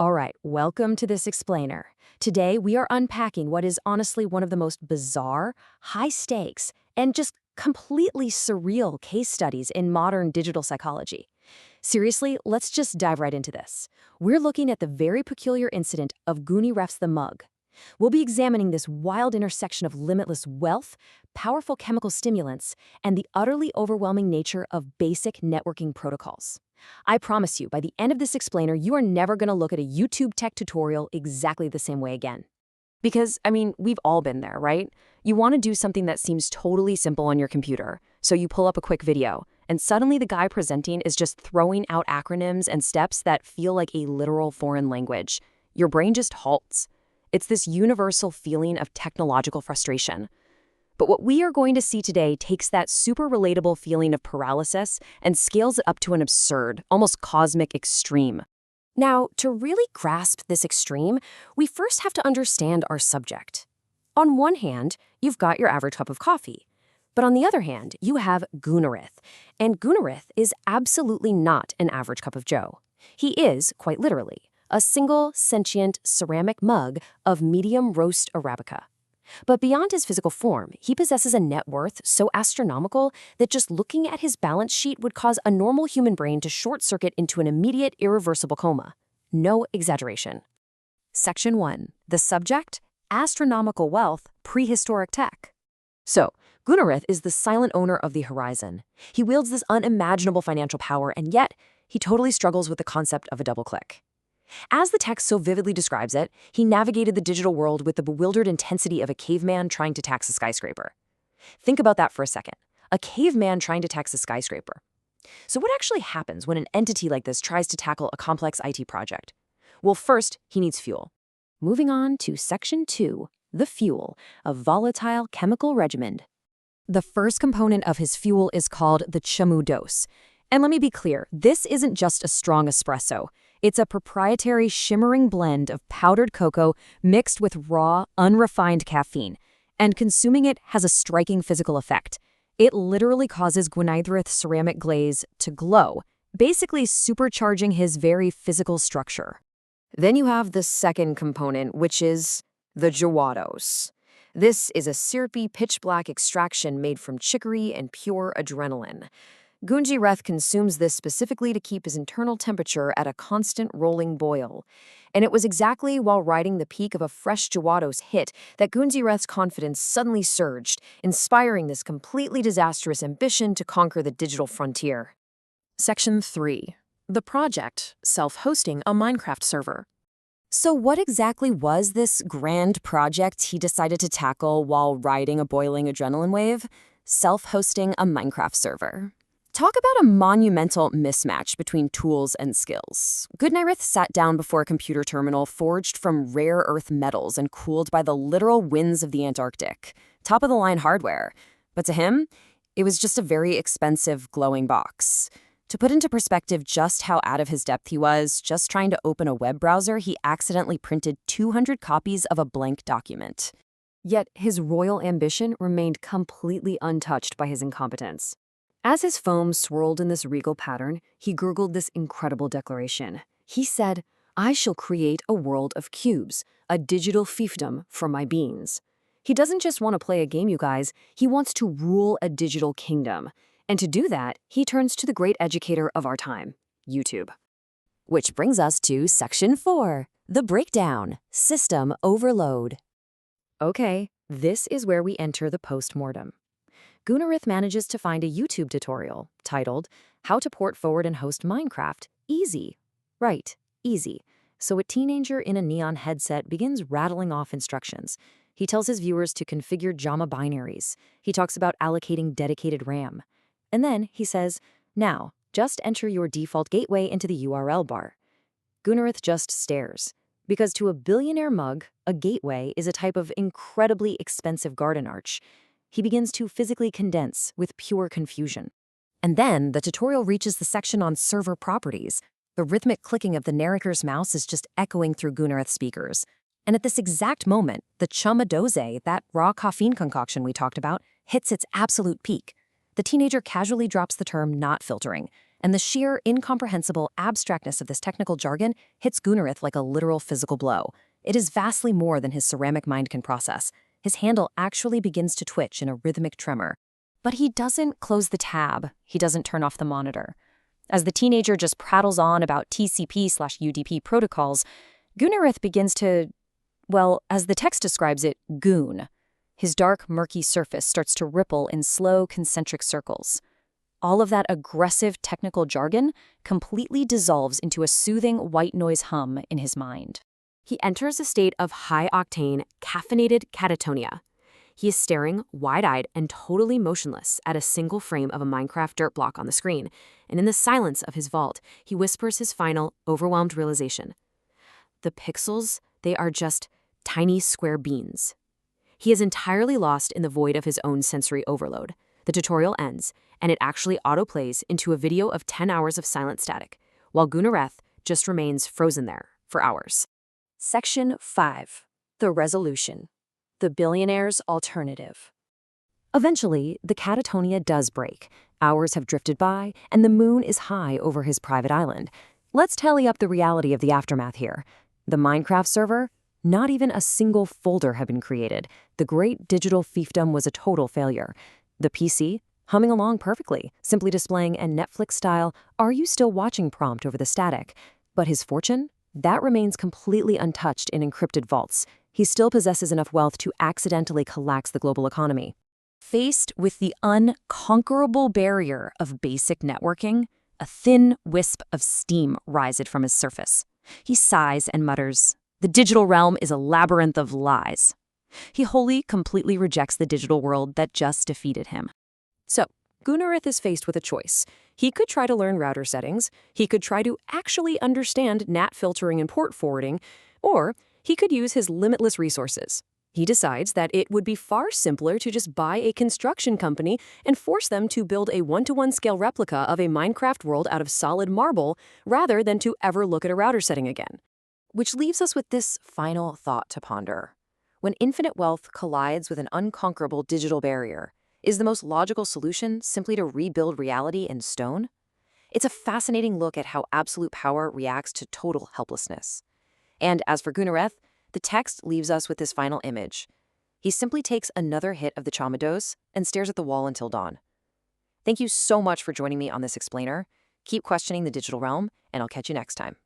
All right, welcome to this explainer. Today, we are unpacking what is honestly one of the most bizarre, high stakes, and just completely surreal case studies in modern digital psychology. Seriously, let's just dive right into this. We're looking at the very peculiar incident of Goonireths the mug. We'll be examining this wild intersection of limitless wealth, powerful chemical stimulants, and the utterly overwhelming nature of basic networking protocols. I promise you, by the end of this explainer, you are never going to look at a YouTube tech tutorial exactly the same way again. Because, we've all been there, right? You want to do something that seems totally simple on your computer, so you pull up a quick video, and suddenly the guy presenting is just throwing out acronyms and steps that feel like a literal foreign language. Your brain just halts. It's this universal feeling of technological frustration. But what we are going to see today takes that super relatable feeling of paralysis and scales it up to an absurd, almost cosmic extreme. Now, to really grasp this extreme, we first have to understand our subject. On one hand, you've got your average cup of coffee. But on the other hand, you have Goonireth. And Goonireth is absolutely not an average cup of joe. He is, quite literally, a single, sentient ceramic mug of medium roast Arabica. But beyond his physical form, he possesses a net worth so astronomical that just looking at his balance sheet would cause a normal human brain to short-circuit into an immediate, irreversible coma. No exaggeration. Section 1. The subject: astronomical wealth, prehistoric tech. So, Goonireth is the silent owner of the horizon. He wields this unimaginable financial power, and yet he totally struggles with the concept of a double click. As the text so vividly describes it, he navigated the digital world with the bewildered intensity of a caveman trying to tax a skyscraper. Think about that for a second. A caveman trying to tax a skyscraper. So what actually happens when an entity like this tries to tackle a complex IT project? Well, first, he needs fuel. Moving on to Section 2, the fuel, a volatile chemical regimen. The first component of his fuel is called the chamu dose. And let me be clear, this isn't just a strong espresso. It's a proprietary shimmering blend of powdered cocoa mixed with raw, unrefined caffeine, and consuming it has a striking physical effect. It literally causes Goonireth's ceramic glaze to glow, basically supercharging his very physical structure. Then you have the second component, which is the Jawados. This is a syrupy, pitch-black extraction made from chicory and pure adrenaline. Goonireth consumes this specifically to keep his internal temperature at a constant rolling boil. And it was exactly while riding the peak of a fresh Jawados hit that Goonireth's confidence suddenly surged, inspiring this completely disastrous ambition to conquer the digital frontier. Section 3. The project: self-hosting a Minecraft server. So what exactly was this grand project he decided to tackle while riding a boiling adrenaline wave? Self-hosting a Minecraft server. Talk about a monumental mismatch between tools and skills. Goonireth sat down before a computer terminal forged from rare earth metals and cooled by the literal winds of the Antarctic. Top-of-the-line hardware. But to him, it was just a very expensive, glowing box. To put into perspective just how out of his depth he was, just trying to open a web browser, he accidentally printed 200 copies of a blank document. Yet his royal ambition remained completely untouched by his incompetence. As his foam swirled in this regal pattern, he gurgled this incredible declaration. He said, "I shall create a world of cubes, a digital fiefdom for my beans." He doesn't just want to play a game, you guys. He wants to rule a digital kingdom. And to do that, he turns to the great educator of our time, YouTube. Which brings us to Section 4, the breakdown, system overload. Okay, this is where we enter the post-mortem. Goonireth manages to find a YouTube tutorial titled, How to Port Forward and Host Minecraft Easy. Right, easy. So a teenager in a neon headset begins rattling off instructions. He tells his viewers to configure JAMA binaries. He talks about allocating dedicated RAM. And then he says, now, just enter your default gateway into the URL bar. Goonireth just stares. Because to a billionaire mug, a gateway is a type of incredibly expensive garden arch. He begins to physically condense with pure confusion. And then the tutorial reaches the section on server properties. The rhythmic clicking of the narrator's mouse is just echoing through Goonireth's speakers. And at this exact moment, the chama dose, that raw caffeine concoction we talked about, hits its absolute peak. The teenager casually drops the term not filtering, And the sheer, incomprehensible abstractness of this technical jargon hits Goonireth like a literal physical blow. It is vastly more than his ceramic mind can process. His handle actually begins to twitch in a rhythmic tremor. But he doesn't close the tab. He doesn't turn off the monitor. As the teenager just prattles on about TCP/UDP protocols, Goonireth begins to, well, as the text describes it, goon. His dark, murky surface starts to ripple in slow, concentric circles. All of that aggressive technical jargon completely dissolves into a soothing white noise hum in his mind. He enters a state of high-octane, caffeinated catatonia. He is staring, wide-eyed and totally motionless at a single frame of a Minecraft dirt block on the screen, and in the silence of his vault, he whispers his final, overwhelmed realization. The pixels, they are just tiny square beans. He is entirely lost in the void of his own sensory overload. The tutorial ends, and it actually autoplays into a video of 10 hours of silent static, while Goonireth just remains frozen there for hours. Section 5. The Resolution. The Billionaire's Alternative. Eventually, the catatonia does break. Hours have drifted by, and the moon is high over his private island. Let's tally up the reality of the aftermath here. The Minecraft server? Not even a single folder had been created. The great digital fiefdom was a total failure. The PC? Humming along perfectly, simply displaying a Netflix-style "Are you still watching?" prompt over the static. But his fortune? That remains completely untouched in encrypted vaults. He still possesses enough wealth to accidentally collapse the global economy. Faced with the unconquerable barrier of basic networking, a thin wisp of steam rises from his surface. He sighs and mutters, "The digital realm is a labyrinth of lies." He wholly, completely rejects the digital world that just defeated him. So, Goonireth is faced with a choice. He could try to learn router settings, he could try to actually understand NAT filtering and port forwarding, or he could use his limitless resources. He decides that it would be far simpler to just buy a construction company and force them to build a 1-to-1 scale replica of a Minecraft world out of solid marble rather than to ever look at a router setting again. Which leaves us with this final thought to ponder. When infinite wealth collides with an unconquerable digital barrier, is the most logical solution simply to rebuild reality in stone? It's a fascinating look at how absolute power reacts to total helplessness. And as for Goonireth, the text leaves us with this final image. He simply takes another hit of the trauma dose and stares at the wall until dawn. Thank you so much for joining me on this explainer. Keep questioning the digital realm, and I'll catch you next time.